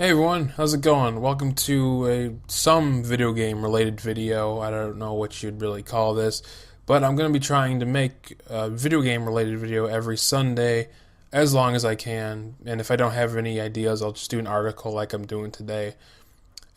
Hey everyone, how's it going? Welcome to some video game related video. I don't know what you'd really call this, but I'm going to be trying to make a video game related video every Sunday as long as I can. And if I don't have any ideas, I'll just do an article like I'm doing today.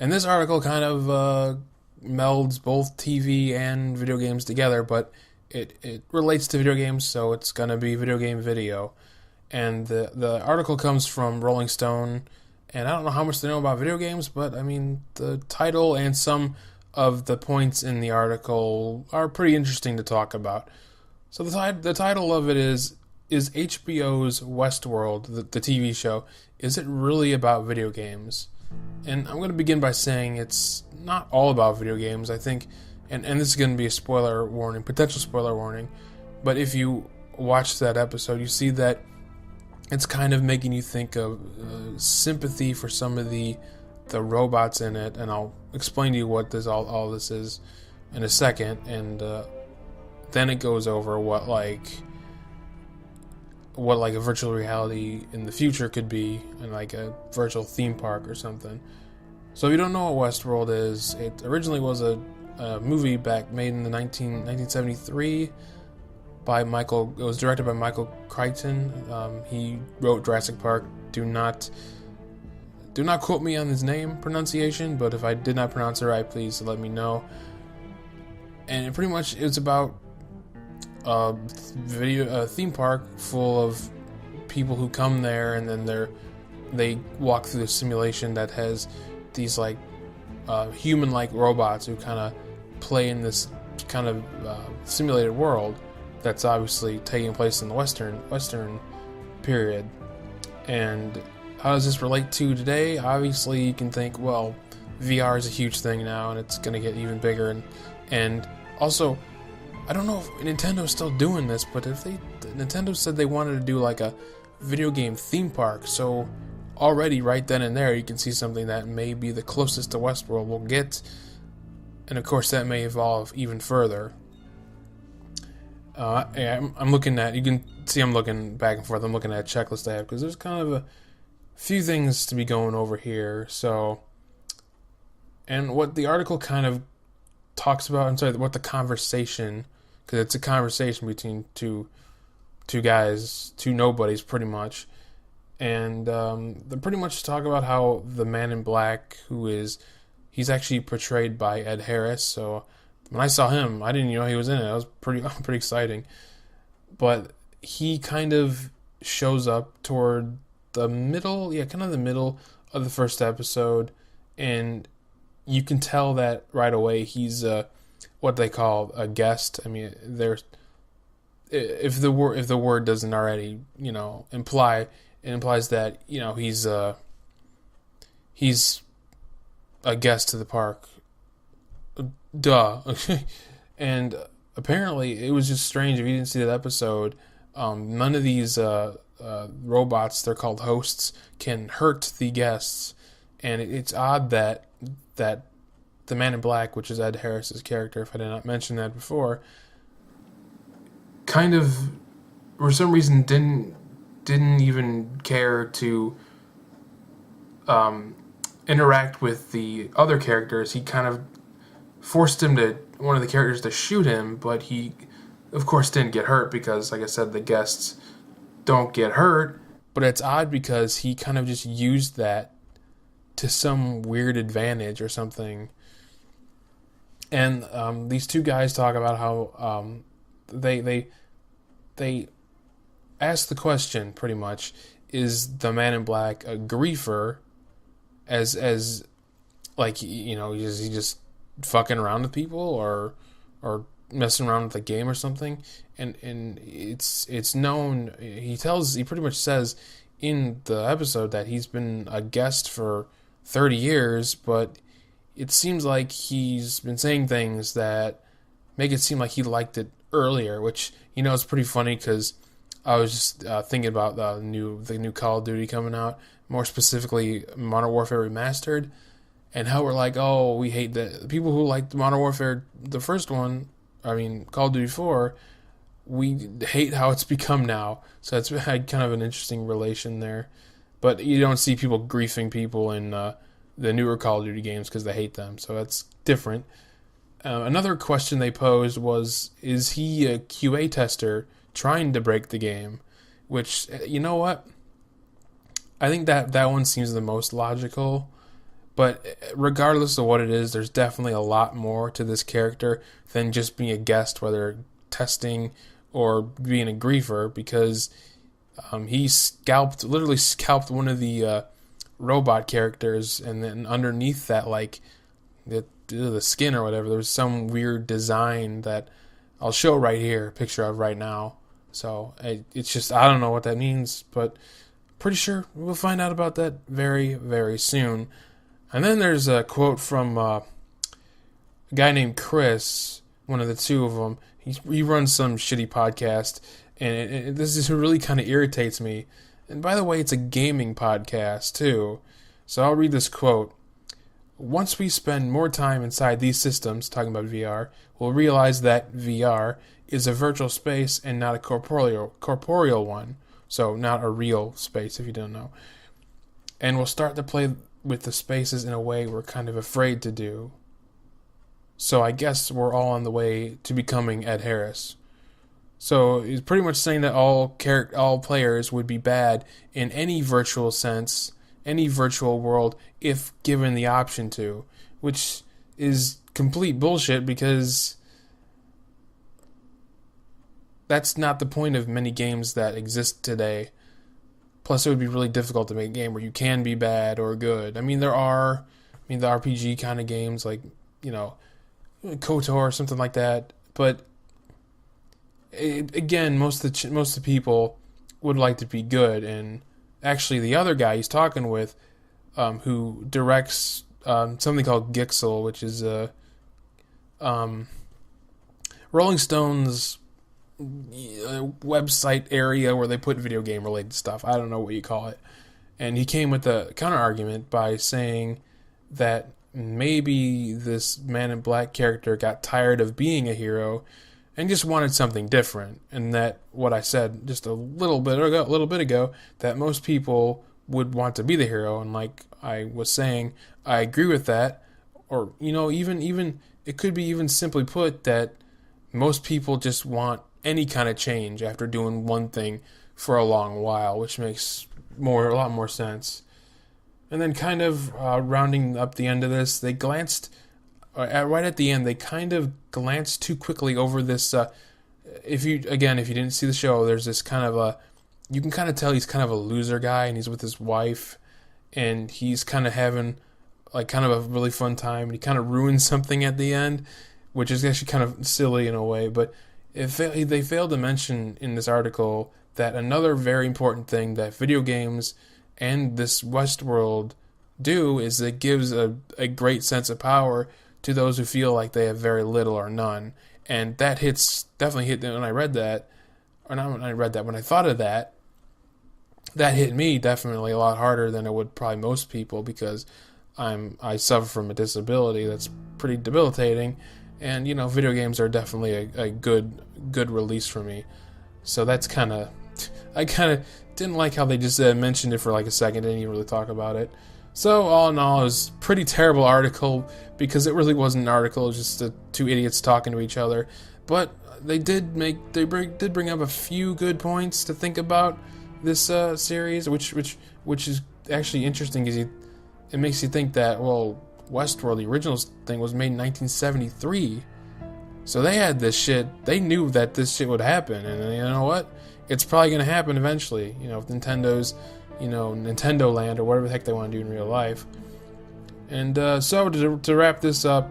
And this article kind of melds both TV and video games together, but it relates to video games, so it's going to be video game video. And the article comes from Rolling Stone, and I don't know how much they know about video games, but I mean, the title and some of the points in the article are pretty interesting to talk about. So the title of it is HBO's Westworld, the TV show, is it really about video games? And I'm going to begin by saying it's not all about video games. I think, and this is going to be a spoiler warning, potential spoiler warning, but if you watch that episode, you see that it's kind of making you think of sympathy for some of the robots in it, and I'll explain to you what this all this is in a second, and then it goes over what a virtual reality in the future could be, and like a virtual theme park or something. So if you don't know what Westworld is, it originally was a movie made in the 1973 by Michael. It was directed by Michael Crichton. He wrote Jurassic Park. Do not quote me on his name pronunciation, but if I did not pronounce it right, please let me know. And it pretty much is about a theme park full of people who come there, and then they walk through the simulation that has these human-like robots who kind of play in this kind of simulated world that's obviously taking place in the Western period. And how does this relate to today? Obviously, you can think, well, VR is a huge thing now, and it's going to get even bigger. And also, I don't know if Nintendo's still doing this, but Nintendo said they wanted to do like a video game theme park, so already right then and there you can see something that may be the closest to Westworld we'll get, and of course that may evolve even further. I'm looking at, you can see I'm looking back and forth, I'm looking at a checklist I have, because there's kind of a few things to be going over here. So, and what the article kind of talks about, what the conversation, because it's a conversation between two guys, two nobodies pretty much, and they pretty much talk about how the man in black, he's actually portrayed by Ed Harris. So when I saw him, I didn't even know he was in it. It was pretty exciting. But he kind of shows up toward the middle of the first episode, and you can tell that right away he's what they call a guest. I mean, if the word doesn't already, imply, it implies that he's a guest to the park. Duh. And apparently it was just strange. If you didn't see that episode, none of these robots, they're called hosts, can hurt the guests. And it's odd that the man in black, which is Ed Harris's character, if I did not mention that before, kind of for some reason didn't even care to interact with the other characters. He kind of forced one of the characters to shoot him, but he, of course, didn't get hurt because, like I said, the guests don't get hurt. But it's odd because he kind of just used that to some weird advantage or something. And these two guys talk about how they ask the question, pretty much, is the man in black a griefer, as like, he just fucking around with people or messing around with the game or something, and it's known. He pretty much says in the episode that he's been a guest for 30 years, but it seems like he's been saying things that make it seem like he liked it earlier, which is pretty funny, because I was just thinking about the new Call of Duty coming out, more specifically Modern Warfare Remastered. And how we're like, oh, we hate that. People who liked Modern Warfare, the first one, Call of Duty 4, we hate how it's become now. So it's had kind of an interesting relation there. But you don't see people griefing people in the newer Call of Duty games because they hate them. So that's different. Another question they posed was, is he a QA tester trying to break the game? Which, you know what? I think that one seems the most logical. But regardless of what it is, there's definitely a lot more to this character than just being a guest, whether testing or being a griefer, because he literally scalped one of the robot characters, and then underneath that, like, the skin or whatever, there was some weird design that I'll show right here, a picture of right now. So it's just, I don't know what that means, but pretty sure we'll find out about that very, very soon. And then there's a quote from a guy named Chris, one of the two of them. He runs some shitty podcast, and this just really kind of irritates me. And by the way, it's a gaming podcast too. So I'll read this quote. Once we spend more time inside these systems, talking about VR, we'll realize that VR is a virtual space and not a corporeal one. So not a real space, if you don't know. And we'll start to play with the spaces in a way we're kind of afraid to do. So I guess we're all on the way to becoming Ed Harris. So he's pretty much saying that all players would be bad in any virtual sense, any virtual world, if given the option to, which is complete bullshit, because that's not the point of many games that exist today. Plus, it would be really difficult to make a game where you can be bad or good. I mean, the RPG kind of games, like, KOTOR or something like that. But again, most of the people would like to be good. And actually, the other guy he's talking with, who directs something called Gixel, which is a Rolling Stone's website area where they put video game related stuff. I don't know what you call it. And he came with a counter argument by saying that maybe this Man in Black character got tired of being a hero and just wanted something different. And that what I said just a little bit ago, that most people would want to be the hero. And like I was saying, I agree with that. Or, even it could be even simply put that most people just want any kind of change after doing one thing for a long while, which makes a lot more sense. And then kind of rounding up the end of this, they glanced, right at the end, they kind of glanced too quickly over this, if you didn't see the show, there's this kind of you can kind of tell he's kind of a loser guy, and he's with his wife, and he's kind of having like kind of a really fun time, and he kind of ruins something at the end, which is actually kind of silly in a way, but they failed to mention in this article that another very important thing that video games and this Westworld do is it gives a great sense of power to those who feel like they have very little or none. And that definitely hit when I read that, or not when I read that, when I thought of that hit me definitely a lot harder than it would probably most people, because I suffer from a disability that's pretty debilitating. And, video games are definitely a good release for me. So that's I kind of didn't like how they just mentioned it for like a second, didn't even really talk about it. So all in all, it was a pretty terrible article, because it really wasn't an article, it was just two idiots talking to each other. But they did bring up a few good points to think about this series, which is actually interesting, because it makes you think that, well, Westworld, the original thing, was made in 1973. So they had this shit. They knew that this shit would happen. And you know what? It's probably going to happen eventually. If Nintendo's, Nintendo Land, or whatever the heck they want to do in real life. And so to wrap this up,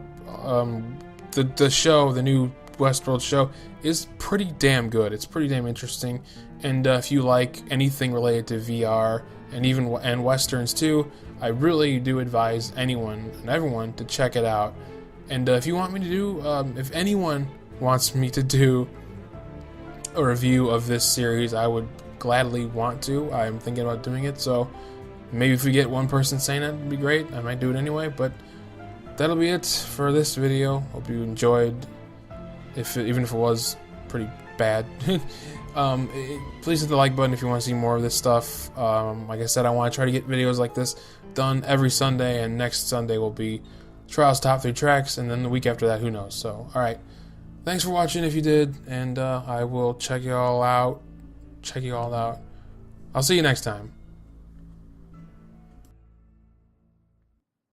the show, the new Westworld show, is pretty damn good. It's pretty damn interesting. And if you like anything related to VR and Westerns too, I really do advise anyone and everyone to check it out. And if you want me to do, if anyone wants me to do a review of this series, I would gladly want to. I'm thinking about doing it, so maybe if we get one person saying it, it'd be great. I might do it anyway, but that'll be it for this video. Hope you enjoyed, even if it was pretty bad. Please hit the like button if you want to see more of this stuff. Like I said, I want to try to get videos like this done every Sunday, and next Sunday will be Trials Top 3 Tracks, and then the week after that, who knows. So, alright. Thanks for watching if you did, and I will check you all out. I'll see you next time.